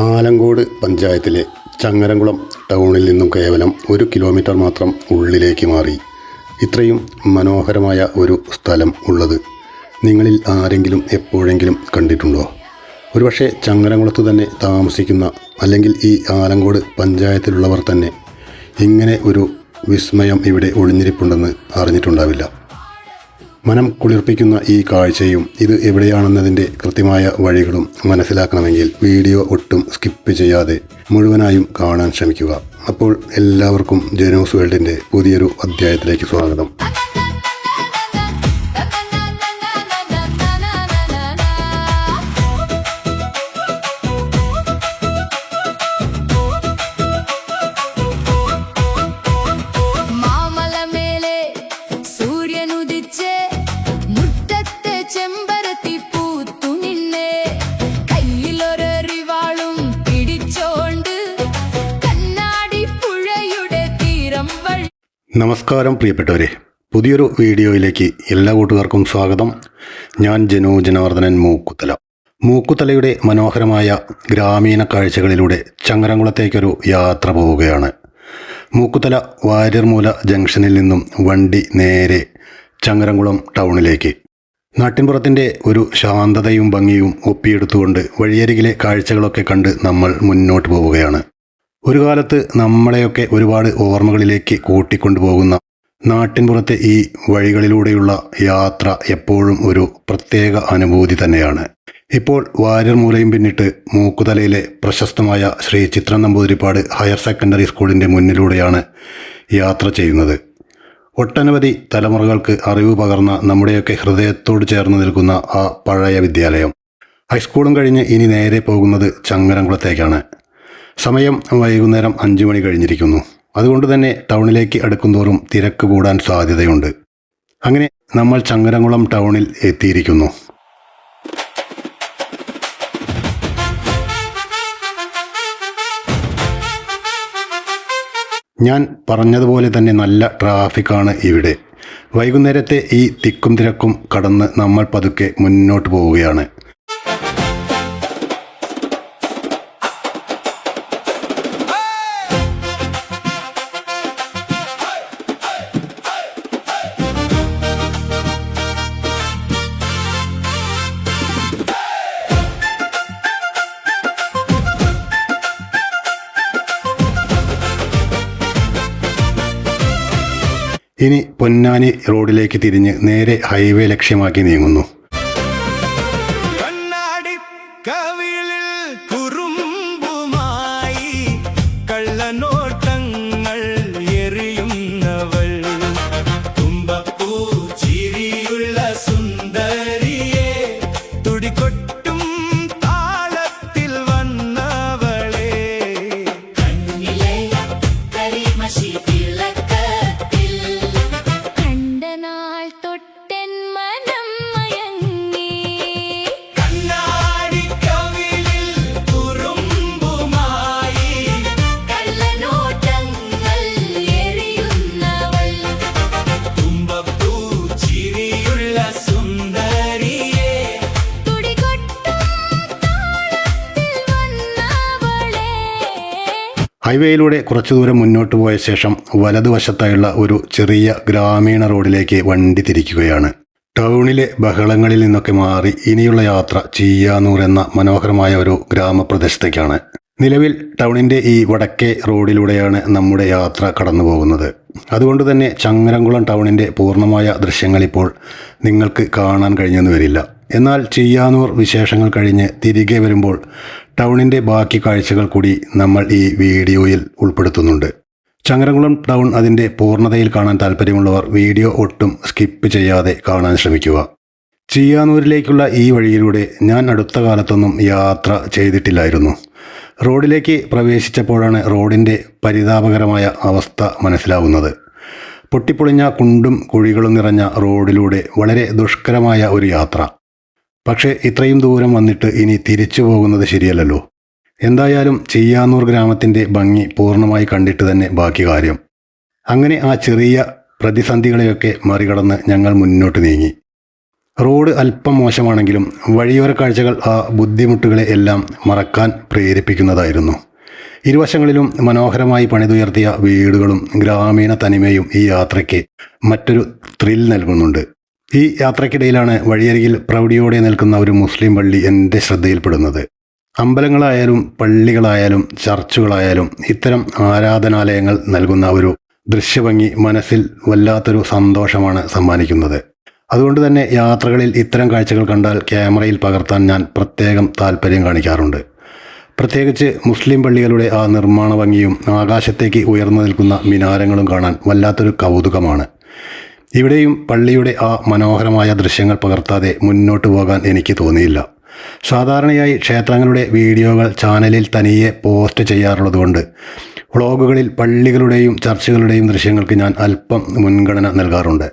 ആലങ്കോട് പഞ്ചായത്തിലെ ചങ്ങരംകുളം ടൗണിൽ നിന്നും കേവലം 1 കിലോമീറ്റർ മാത്രം ഉള്ളിലേക്ക് മാറി ഇത്രയും മനോഹരമായ ഒരു സ്ഥലം ഉള്ളത് നിങ്ങളിൽ ആരെങ്കിലും എപ്പോഴെങ്കിലും കണ്ടിട്ടുണ്ടോ? ഒരുപക്ഷെ ചങ്ങരംകുളത്ത് തന്നെ താമസിക്കുന്ന അല്ലെങ്കിൽ ഈ ആലങ്കോട് പഞ്ചായത്തിലുള്ളവർ തന്നെ ഇങ്ങനെ ഒരു വിസ്മയം ഇവിടെ ഒളിഞ്ഞിരിപ്പുണ്ടെന്ന് അറിഞ്ഞിട്ടുണ്ടാവില്ല. മനം കുളിർപ്പിക്കുന്ന ഈ കാഴ്ചയും ഇത് എവിടെയാണെന്നതിൻ്റെ കൃത്യമായ വഴികളും മനസ്സിലാക്കണമെങ്കിൽ വീഡിയോ ഒട്ടും സ്കിപ്പ് ചെയ്യാതെ മുഴുവനായും കാണാൻ ശ്രമിക്കുക. അപ്പോൾ എല്ലാവർക്കും ജനൂസ് വേൾഡിൻ്റെ പുതിയൊരു അധ്യായത്തിലേക്ക് സ്വാഗതം. നമസ്കാരം പ്രിയപ്പെട്ടവരെ, പുതിയൊരു വീഡിയോയിലേക്ക് എല്ലാ കൂട്ടുകാർക്കും സ്വാഗതം. ഞാൻ ജനാർദ്ദനൻ മൂക്കുത്തലയുടെ മനോഹരമായ ഗ്രാമീണ കാഴ്ചകളിലൂടെ ചങ്ങരംകുളത്തേക്കൊരു യാത്ര പോവുകയാണ്. മൂക്കുത്തല വാര്യർമൂല ജംഗ്ഷനിൽ നിന്നും വണ്ടി നേരെ ചങ്ങരംകുളം ടൗണിലേക്ക്. നാട്ടിൻപുറത്തിൻ്റെ ഒരു ശാന്തതയും ഭംഗിയും ഒപ്പിയെടുത്തുകൊണ്ട് വഴിയരികിലെ കാഴ്ചകളൊക്കെ കണ്ട് നമ്മൾ മുന്നോട്ട് പോവുകയാണ്. ഒരു കാലത്ത് നമ്മളെയൊക്കെ ഒരുപാട് ഓർമ്മകളിലേക്ക് കൂട്ടിക്കൊണ്ടുപോകുന്ന നാട്ടിൻപുറത്തെ ഈ വഴികളിലൂടെയുള്ള യാത്ര എപ്പോഴും ഒരു പ്രത്യേക അനുഭൂതി തന്നെയാണ്. ഇപ്പോൾ വാര്യർമൂലയും പിന്നിട്ട് മൂക്കുതലയിലെ പ്രശസ്തമായ ശ്രീ ചിത്രം നമ്പൂതിരിപ്പാട് ഹയർ സെക്കൻഡറി സ്കൂളിൻ്റെ മുന്നിലൂടെയാണ് യാത്ര ചെയ്യുന്നത്. ഒട്ടനവധി തലമുറകൾക്ക് അറിവ് പകർന്ന നമ്മുടെയൊക്കെ ഹൃദയത്തോട് ചേർന്ന് നിൽക്കുന്ന ആ പഴയ വിദ്യാലയം. ഹൈസ്കൂളും കഴിഞ്ഞ് ഇനി നേരെ പോകുന്നത് ചങ്ങരംകുളത്തേക്കാണ്. സമയം വൈകുന്നേരം 5 മണി കഴിഞ്ഞിരിക്കുന്നു. അതുകൊണ്ട് തന്നെ ടൗണിലേക്ക് അടുക്കുന്തോറും തിരക്ക് കൂടാൻ സാധ്യതയുണ്ട്. അങ്ങനെ നമ്മൾ ചങ്ങരംകുളം ടൗണിൽ എത്തിയിരിക്കുന്നു. ഞാൻ പറഞ്ഞതുപോലെ തന്നെ നല്ല ട്രാഫിക്കാണ് ഇവിടെ. വൈകുന്നേരത്തെ ഈ തിക്കും തിരക്കും കടന്ന് നമ്മൾ പതുക്കെ മുന്നോട്ട് പോവുകയാണ്. ഇനി പൊന്നാനി റോഡിലേക്ക് തിരിഞ്ഞ് നേരെ ഹൈവേ ലക്ഷ്യമാക്കി നീങ്ങുന്നു. ഹൈവേയിലൂടെ കുറച്ചു ദൂരം മുന്നോട്ട് പോയ ശേഷം വലതുവശത്തായുള്ള ഒരു ചെറിയ ഗ്രാമീണ റോഡിലേക്ക് വണ്ടി തിരിക്കുകയാണ്. ടൗണിലെ ബഹളങ്ങളിൽ നിന്നൊക്കെ മാറി ഇനിയുള്ള യാത്ര ചീയാനൂർ എന്ന മനോഹരമായ ഒരു ഗ്രാമപ്രദേശത്തേക്കാണ്. നിലവിൽ ടൗണിൻ്റെ ഈ വടക്കേ റോഡിലൂടെയാണ് നമ്മുടെ യാത്ര കടന്നു പോകുന്നത്. അതുകൊണ്ട് തന്നെ ചങ്ങരംകുളം ടൗണിൻ്റെ പൂർണ്ണമായ ദൃശ്യങ്ങൾ ഇപ്പോൾ നിങ്ങൾക്ക് കാണാൻ കഴിഞ്ഞെന്ന് വരില്ല. എന്നാൽ ചീയാനൂർ വിശേഷങ്ങൾ കഴിഞ്ഞ് തിരികെ വരുമ്പോൾ ടൗണിൻ്റെ ബാക്കി കാഴ്ചകൾ കൂടി നമ്മൾ ഈ വീഡിയോയിൽ ഉൾപ്പെടുത്തുന്നുണ്ട്. ചങ്ങരംകുളം ടൗൺ അതിൻ്റെ പൂർണ്ണതയിൽ കാണാൻ താല്പര്യമുള്ളവർ വീഡിയോ ഒട്ടും സ്കിപ്പ് ചെയ്യാതെ കാണാൻ ശ്രമിക്കുക. ചീയാനൂരിലേക്കുള്ള ഈ വഴിയിലൂടെ ഞാൻ അടുത്ത കാലത്തൊന്നും യാത്ര ചെയ്തിട്ടില്ലായിരുന്നു. റോഡിലേക്ക് പ്രവേശിച്ചപ്പോഴാണ് റോഡിൻ്റെ പരിതാപകരമായ അവസ്ഥ മനസ്സിലാവുന്നത്. പൊട്ടിപ്പൊളിഞ്ഞ കുണ്ടും കുഴികളും നിറഞ്ഞ റോഡിലൂടെ വളരെ ദുഷ്കരമായ ഒരു യാത്ര. പക്ഷേ ഇത്രയും ദൂരം വന്നിട്ട് ഇനി തിരിച്ചു പോകുന്നത് ശരിയല്ലല്ലോ. എന്തായാലും ചീയാനൂർ ഗ്രാമത്തിൻ്റെ ഭംഗി പൂർണ്ണമായി കണ്ടിട്ട് തന്നെ ബാക്കി കാര്യം. അങ്ങനെ ആ ചെറിയ പ്രതിസന്ധികളെയൊക്കെ മറികടന്ന് ഞങ്ങൾ മുന്നോട്ട് നീങ്ങി. റോഡ് അല്പം മോശമാണെങ്കിലും വഴിയോര കാഴ്ചകൾ ആ ബുദ്ധിമുട്ടുകളെ എല്ലാം മറക്കാൻ പ്രേരിപ്പിക്കുന്നതായിരുന്നു. ഇരുവശങ്ങളിലും മനോഹരമായി പണിതുയർത്തിയ വീടുകളും ഗ്രാമീണ തനിമയും ഈ യാത്രയ്ക്ക് മറ്റൊരു ത്രിൽ നൽകുന്നുണ്ട്. ഈ യാത്രയ്ക്കിടയിലാണ് വഴിയരികിൽ പ്രൗഢിയോടെ നിൽക്കുന്ന ഒരു മുസ്ലിം പള്ളി എൻ്റെ ശ്രദ്ധയിൽപ്പെടുന്നത്. അമ്പലങ്ങളായാലും പള്ളികളായാലും ചർച്ചുകളായാലും ഇത്തരം ആരാധനാലയങ്ങൾ നൽകുന്ന ഒരു ദൃശ്യഭംഗി മനസ്സിൽ വല്ലാത്തൊരു സന്തോഷമാണ് സമ്മാനിക്കുന്നത്. അതുകൊണ്ട് തന്നെ യാത്രകളിൽ ഇത്തരം കാഴ്ചകൾ കണ്ടാൽ ക്യാമറയിൽ പകർത്താൻ ഞാൻ പ്രത്യേകം താല്പര്യം കാണിക്കാറുണ്ട്. പ്രത്യേകിച്ച് മുസ്ലിം പള്ളികളുടെ ആ നിർമ്മാണ ഭംഗിയും ആകാശത്തേക്ക് ഉയർന്നു നിൽക്കുന്ന മിനാരങ്ങളും കാണാൻ വല്ലാത്തൊരു കൗതുകമാണ്. ഇവിടെയും പള്ളിയുടെ ആ മനോഹരമായ ദൃശ്യങ്ങൾ പകർത്താതെ മുന്നോട്ട് പോകാൻ എനിക്ക് തോന്നിയില്ല. സാധാരണയായി ക്ഷേത്രങ്ങളുടെ വീഡിയോകൾ ചാനലിൽ തനിയെ പോസ്റ്റ് ചെയ്യാറുള്ളതുകൊണ്ട് വ്ളോഗുകളിൽ പള്ളികളുടെയും ചർച്ചുകളുടെയും ദൃശ്യങ്ങൾക്ക് ഞാൻ അല്പം മുൻഗണന നൽകാറുണ്ട്.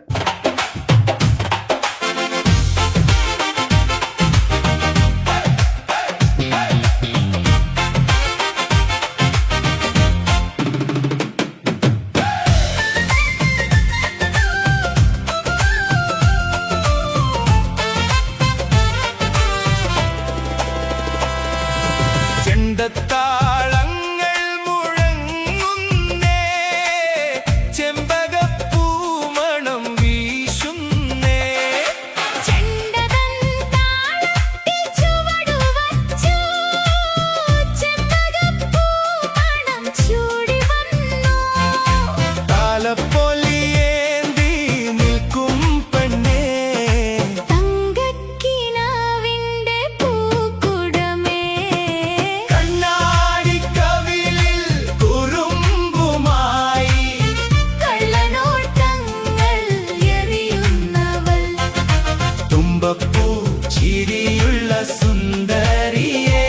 ചെണ്ടത്താളങ്ങൾ മുഴങ്ങുന്നേ, ചെമ്പകപ്പൂമണം വീശുന്നേ. ചെണ്ടതൻ താളത്തിൽ ചുവടുവച്ചു, ചെമ്പകപ്പൂമണം ചൂടി വന്നു. താലപ്പൊലിയേന്തി നിൽക്കും പെണ്ണേ, തങ്കക്കിനാവിന്റെ പൂക്കുടമേ. കണ്ണാടിക്കവിളിൽ കുറുമ്പുമായി കള്ളനോട്ടങ്ങൾ എറിയുന്നവൾ, തുമ്പപ്പൂ ചിരിയുള്ള സുന്ദരിയേ.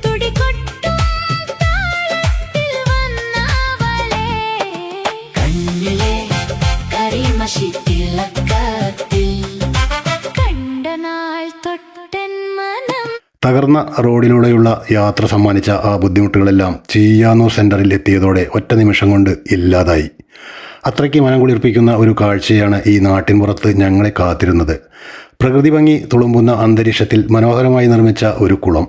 തുടികൊട്ടും താളത്തിൽ വന്നവളെ. കണ്ണിലെ കരിമഷിത്തിളക്കത്തിൽ കണ്ട നാൾ തൊട്ടൻ മനം. തകർന്ന റോഡിലൂടെയുള്ള യാത്ര സമ്മാനിച്ച ആ ബുദ്ധിമുട്ടുകളെല്ലാം ചീയാനൂർ സെൻറ്ററിൽ എത്തിയതോടെ ഒറ്റ നിമിഷം കൊണ്ട് ഇല്ലാതായി. അത്രയ്ക്ക് മനം കുളിർപ്പിക്കുന്ന ഒരു കാഴ്ചയാണ് ഈ നാട്ടിൻപുറത്ത് ഞങ്ങളെ കാത്തിരുന്നത്. പ്രകൃതി ഭംഗി തുളുമ്പുന്ന അന്തരീക്ഷത്തിൽ മനോഹരമായി നിർമ്മിച്ച ഒരു കുളം.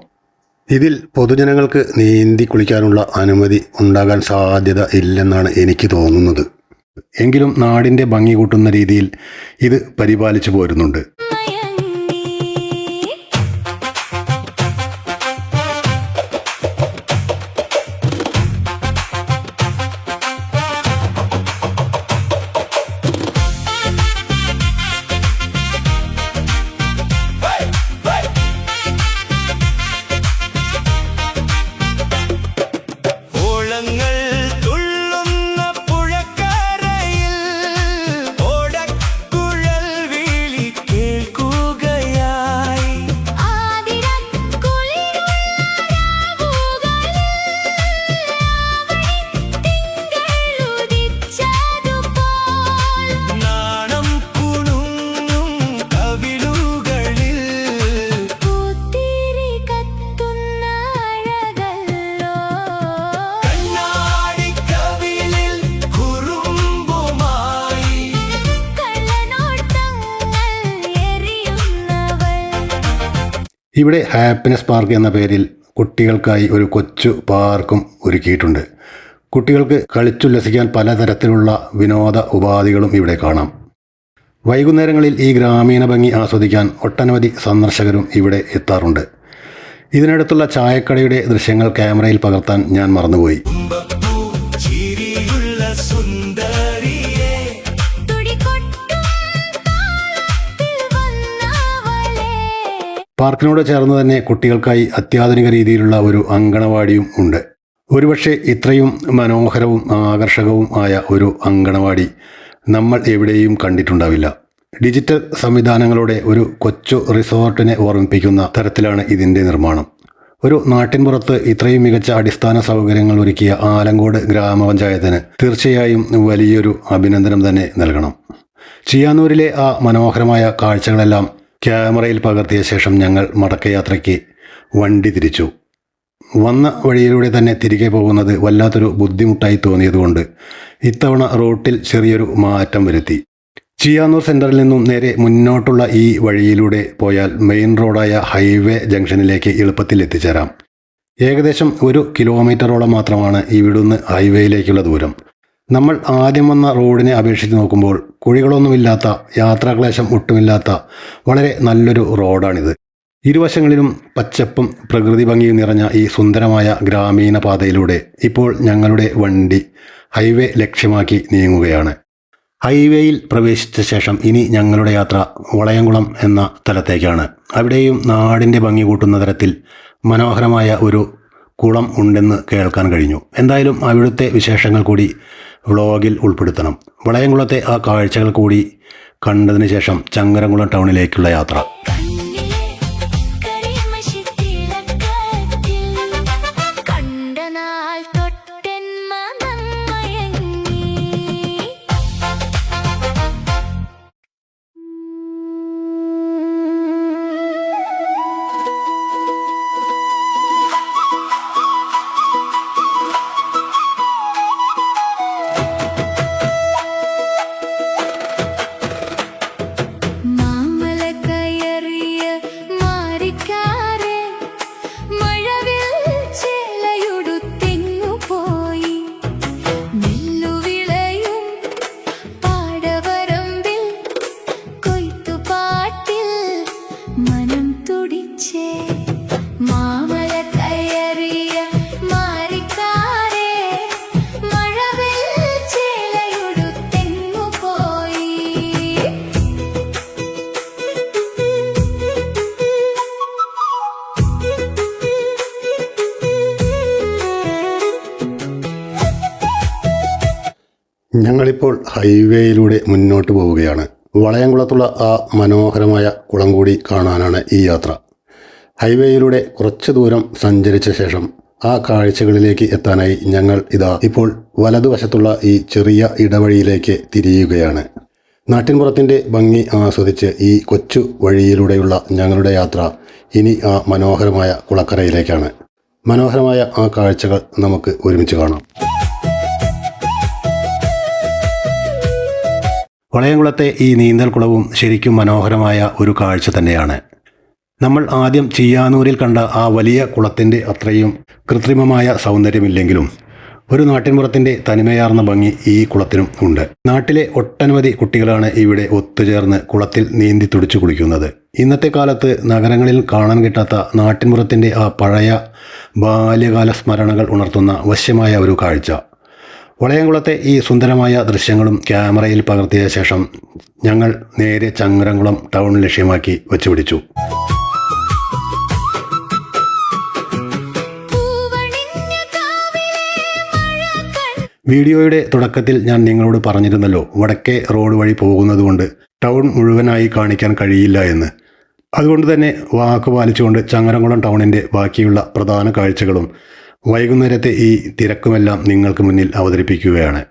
ഇതിൽ പൊതുജനങ്ങൾക്ക് നീന്തി കുളിക്കാനുള്ള അനുമതി ഉണ്ടാകാൻ സാധ്യത ഇല്ലെന്നാണ് എനിക്ക് തോന്നുന്നത്. എങ്കിലും നാടിൻ്റെ ഭംഗി കൂട്ടുന്ന രീതിയിൽ ഇത് പരിപാലിച്ചു പോരുന്നുണ്ട്. ഓളങ്ങൾ തുള്ളുന്ന പുഴക്കരയിൽ ഓടക്കുഴൽ വിളി കേൾക്കുകയായി. ആതിരക്കുളിരുള്ള രാവുകളിൽ തിങ്കളുദിച്ചതുപോൽ നാണം കുണുങ്ങും കവിളുകളിൽ പൂത്തിരി കത്തുന്ന അഴകല്ലോ. കണ്ണാടിക്കവിളിൽ കുറുമ്പുമായി കള്ളനോട്ടങ്ങൾ എറിയുന്നവൾ. ഇവിടെ ഹാപ്പിനെസ് പാർക്ക് എന്ന പേരിൽ കുട്ടികൾക്കായി ഒരു കൊച്ചു പാർക്കും ഒരുക്കിയിട്ടുണ്ട്. കുട്ടികൾക്ക് കളിച്ചുല്ലസിക്കാൻ പലതരത്തിലുള്ള വിനോദ ഉപാധികളും ഇവിടെ കാണാം. വൈകുന്നേരങ്ങളിൽ ഈ ഗ്രാമീണ ഭംഗി ആസ്വദിക്കാൻ ഒട്ടനവധി സന്ദർശകരും ഇവിടെ എത്താറുണ്ട്. ഇതിനടുത്തുള്ള ചായക്കടയുടെ ദൃശ്യങ്ങൾ ക്യാമറയിൽ പകർത്താൻ ഞാൻ മറന്നുപോയി. തുമ്പപ്പൂ ചിരിയുള്ള സുന്ദരിയേ. തുടികൊട്ടും താളത്തിൽ വന്നവളെ. പാർക്കിനോട് ചേർന്ന് തന്നെ കുട്ടികൾക്കായി അത്യാധുനിക രീതിയിലുള്ള ഒരു അങ്കണവാടിയും ഉണ്ട്. ഒരുപക്ഷെ ഇത്രയും മനോഹരവും ആകർഷകവും ആയ ഒരു അങ്കണവാടി നമ്മൾ എവിടെയും കണ്ടിട്ടുണ്ടാവില്ല. ഡിജിറ്റൽ സംവിധാനങ്ങളുടെ ഒരു കൊച്ചു റിസോർട്ടിനെ ഓർമ്മിപ്പിക്കുന്ന തരത്തിലാണ് ഇതിൻ്റെ നിർമ്മാണം. ഒരു നാട്ടിൻപുറത്ത് ഇത്രയും മികച്ച അടിസ്ഥാന സൗകര്യങ്ങൾ ഒരുക്കിയ ആലങ്കോട് ഗ്രാമപഞ്ചായത്തിന് തീർച്ചയായും വലിയൊരു അഭിനന്ദനം തന്നെ നൽകണം. ചിയാനൂരിലെ ആ മനോഹരമായ കാഴ്ചകളെല്ലാം ക്യാമറയിൽ പകർത്തിയ ശേഷം ഞങ്ങൾ മടക്കയാത്രയ്ക്ക് വണ്ടി തിരിച്ചു. വന്ന വഴിയിലൂടെ തന്നെ തിരികെ പോകുന്നത് വല്ലാത്തൊരു ബുദ്ധിമുട്ടായി തോന്നിയതുകൊണ്ട് ഇത്തവണ റൂട്ടിൽ ചെറിയൊരു മാറ്റം വരുത്തി. ചിയാനൂർ സെൻറ്ററിൽ നിന്നും നേരെ മുന്നോട്ടുള്ള ഈ വഴിയിലൂടെ പോയാൽ മെയിൻ റോഡായ ഹൈവേ ജംഗ്ഷനിലേക്ക് എളുപ്പത്തിൽ എത്തിച്ചേരാം. ഏകദേശം 1 കിലോമീറ്ററോളം മാത്രമാണ് ഇവിടുന്ന് ഹൈവേയിലേക്കുള്ള ദൂരം. നമ്മൾ ആദ്യം വന്ന റോഡിനെ അപേക്ഷിച്ച് നോക്കുമ്പോൾ കുഴികളൊന്നുമില്ലാത്ത, യാത്രാക്ലേശം ഒട്ടുമില്ലാത്ത വളരെ നല്ലൊരു റോഡാണിത്. ഇരുവശങ്ങളിലും പച്ചപ്പും പ്രകൃതി ഭംഗിയും നിറഞ്ഞ ഈ സുന്ദരമായ ഗ്രാമീണ പാതയിലൂടെ ഇപ്പോൾ ഞങ്ങളുടെ വണ്ടി ഹൈവേ ലക്ഷ്യമാക്കി നീങ്ങുകയാണ്. ഹൈവേയിൽ പ്രവേശിച്ച ശേഷം ഇനി ഞങ്ങളുടെ യാത്ര വളയംകുളം എന്ന സ്ഥലത്തേക്കാണ്. അവിടെയും നാടിൻ്റെ ഭംഗി കൂട്ടുന്ന തരത്തിൽ മനോഹരമായ ഒരു കുളം ഉണ്ടെന്ന് കേൾക്കാൻ കഴിഞ്ഞു. എന്തായാലും അവിടുത്തെ വിശേഷങ്ങൾ കൂടി വ്ളോഗിൽ ഉൾപ്പെടുത്തണം. വളയംകുളത്തെ ആ കാഴ്ചകൾ കൂടി കണ്ടതിന് ശേഷം ചങ്ങരംകുളം ടൗണിലേക്കുള്ള യാത്ര. കണ്ണിലെ കരിമഷിത്തിളക്കത്തിൽ കണ്ട നാൾ തൊട്ടെൻ മനം മയങ്ങി. മാമല കയറിയ മാറിക്കാരെ മഴവിൽ ചേലയുടുത്തെങ്ങു പോയി. നെല്ലുവിളയും പാടവരമ്പിൽ കൊയ്ത്തുപാട്ടിൽ മനം തുടിച്ചേ. മാമല കയറിയ മാറിക്കാരെ മഴവിൽ ചേലയുടുത്തെങ്ങു പോയി. ഞങ്ങളിപ്പോൾ ഹൈവേയിലൂടെ മുന്നോട്ട് പോവുകയാണ്. വളയംകുളത്തുള്ള ആ മനോഹരമായ കുളം കൂടി കാണാനാണ് ഈ യാത്ര. ഹൈവേയിലൂടെ കുറച്ച് ദൂരം സഞ്ചരിച്ച ശേഷം ആ കാഴ്ചകളിലേക്ക് എത്താനായി ഞങ്ങൾ ഇപ്പോൾ വലതുവശത്തുള്ള ഈ ചെറിയ ഇടവഴിയിലേക്ക് തിരിയുകയാണ്. നാട്ടിൻപുറത്തിൻ്റെ ഭംഗി ആസ്വദിച്ച് ഈ കൊച്ചു വഴിയിലൂടെയുള്ള ഞങ്ങളുടെ യാത്ര ഇനി ആ മനോഹരമായ കുളക്കരയിലേക്കാണ്. മനോഹരമായ ആ കാഴ്ചകൾ നമുക്ക് ഒരുമിച്ച് കാണാം. വളയംകുളത്തെ ഈ നീന്തൽക്കുളവും ശരിക്കും മനോഹരമായ ഒരു കാഴ്ച തന്നെയാണ്. നമ്മൾ ആദ്യം ചിയ്യാനൂരിൽ കണ്ട ആ വലിയ കുളത്തിൻ്റെ അത്രയും കൃത്രിമമായ സൗന്ദര്യമില്ലെങ്കിലും ഒരു നാട്ടിൻപുറത്തിൻ്റെ തനിമയാർന്ന ഭംഗി ഈ കുളത്തിനും ഉണ്ട്. നാട്ടിലെ ഒട്ടനവധി കുട്ടികളാണ് ഇവിടെ ഒത്തുചേർന്ന് കുളത്തിൽ നീന്തി തുടിച്ചു കുളിക്കുന്നത്. ഇന്നത്തെ കാലത്ത് നഗരങ്ങളിൽ കാണാൻ കിട്ടാത്ത നാട്ടിൻപുറത്തിൻ്റെ ആ പഴയ ബാല്യകാല സ്മരണകൾ ഉണർത്തുന്ന വശ്യമായ ഒരു കാഴ്ച. വളയംകുളത്തെ ഈ സുന്ദരമായ ദൃശ്യങ്ങളും ക്യാമറയിൽ പകർത്തിയ ശേഷം ഞങ്ങൾ നേരെ ചങ്ങരംകുളം ടൗൺ ലക്ഷ്യമാക്കി വെച്ചുപിടിച്ചു. വീഡിയോയുടെ തുടക്കത്തിൽ ഞാൻ നിങ്ങളോട് പറഞ്ഞിരുന്നല്ലോ, വടക്കേ റോഡ് വഴി പോകുന്നതുകൊണ്ട് ടൗൺ മുഴുവനായി കാണിക്കാൻ കഴിയില്ല എന്ന്. അതുകൊണ്ട് തന്നെ വാക്ക് പാലിച്ചുകൊണ്ട് ചങ്ങരംകുളം ടൗണിൻ്റെ ബാക്കിയുള്ള പ്രധാന കാഴ്ചകളും വൈകുന്നേരത്തെ ഈ തിരക്കുമെല്ലാം നിങ്ങൾക്ക് മുന്നിൽ അവതരിപ്പിക്കുകയാണ്.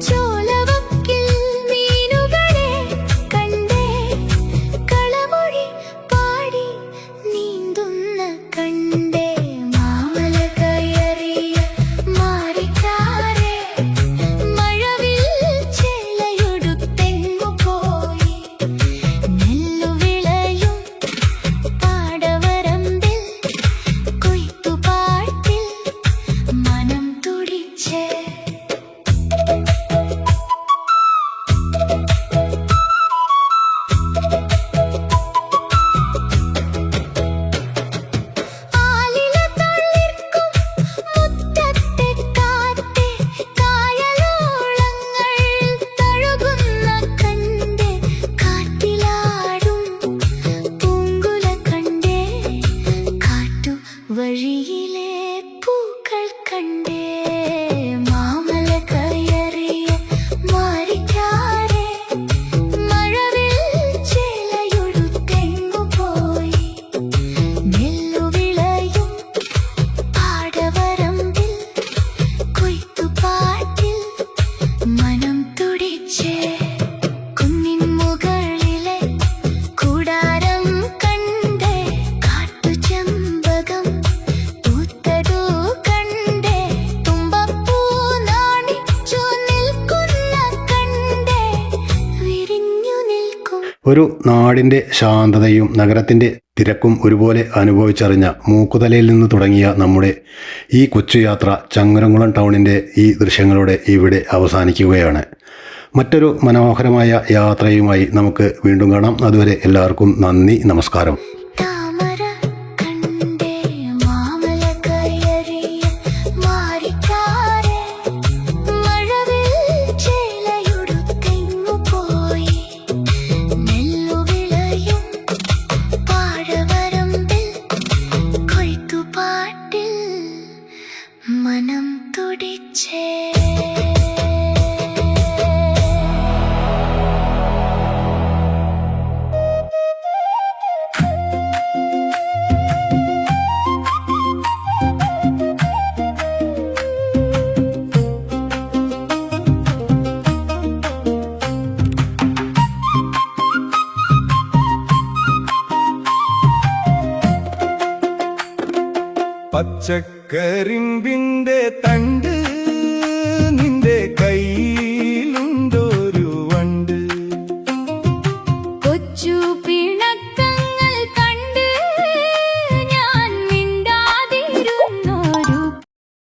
ചോല ഒരു നാടിൻ്റെ ശാന്തതയും നഗരത്തിൻ്റെ തിരക്കും ഒരുപോലെ അനുഭവിച്ചറിഞ്ഞ മൂക്കുതലയിൽ നിന്ന് തുടങ്ങിയ നമ്മുടെ ഈ കൊച്ചുയാത്ര ചങ്ങരംകുളം ടൗണിൻ്റെ ഈ ദൃശ്യങ്ങളോടെ ഇവിടെ അവസാനിക്കുകയാണ്. മറ്റൊരു മനോഹരമായ യാത്രയുമായി നമുക്ക് വീണ്ടും കാണാം. അതുവരെ എല്ലാവർക്കും നന്ദി, നമസ്കാരം. താമര കണ്ടേ മാമല കയറിയ മാറിക്കാരെ മഴവിൽ ചേലയുടുത്തെങ്ങു പോയി നെല്ലുവിളയും പാഴവരമ്പിൽ കൊയ്ത്തുപാട്ടിൽ മനം തുടിച്ചേ. പച്ചക്കരിമ്പിന്റെ തണ്ട് നിന്റെ കയ്യിലുണ്ടൊരു വണ്ട്. കൊച്ചു